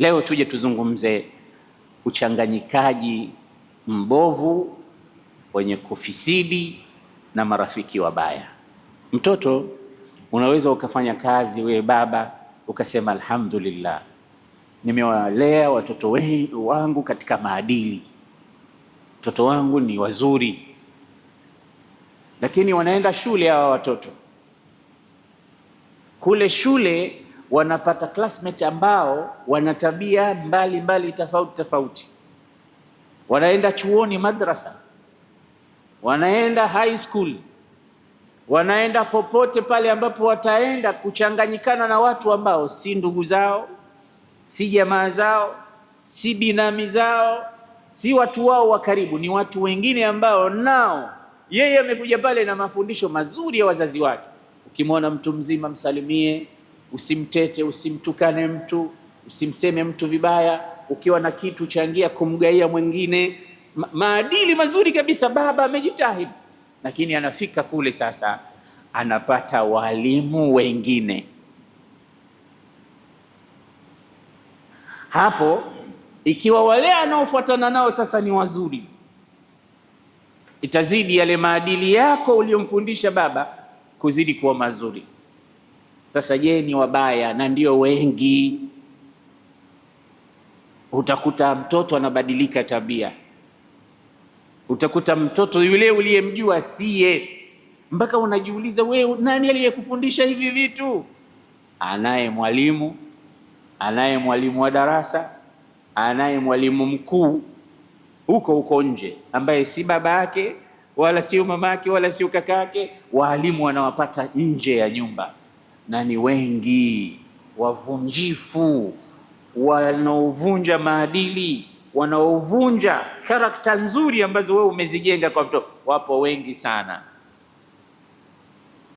Leo tuje tuzungumze uchanganyikaji mbovu wenye kufisidi na marafiki wabaya. Mtoto unaweza ukafanya kazi, wewe baba ukasema alhamdulillah, nimewalea watoto wangu katika maadili, watoto wangu ni wazuri, lakini wanaenda shule hawa watoto, kule shule wanapata classmate ambao wana tabia mbalimbali tofauti. Wanaenda chuoni, madrasa, wanaenda high school, wanaenda popote pale ambapo wataenda kuchanganyikana na watu ambao si ndugu zao, si jamaa zao, si binami zao, si watu wao wa karibu, ni watu wengine ambao nao yeye amekuja pale na mafundisho mazuri ya wazazi wake. Ukimwona mtu mzima msalimie, usimtete, usimtukane mtu, usimseme mtu vibaya. Ukiwa na kitu changia kumgaia mwingine. Maadili mazuri kabisa, baba amejitahidi, lakini anafika kule sasa anapata walimu wengine. Hapo ikiwa wale anaofuatana nao sasa ni wazuri, itazidi yale maadili yako uliyomfundisha baba kuzidi kuwa mazuri. Sasa je, ni wabaya? Na ndio wengi. Utakuta mtoto anabadilika tabia, utakuta mtoto yule uliyemjua siye, mpaka unajiuliza wewe, nani aliyekufundisha hivi vitu? Anaye mwalimu, anaye mwalimu wa darasa, anaye mwalimu mkuu huko nje, ambaye si baba yake wala sio mama yake wala sio kaka yake. Walimu wanawapata nje ya nyumba, na ni wengi wavunjifu, wanaovunja maadili, wanaovunja karakta nzuri ambazo wewe umezijenga kwa mtoto. Wapo wengi sana.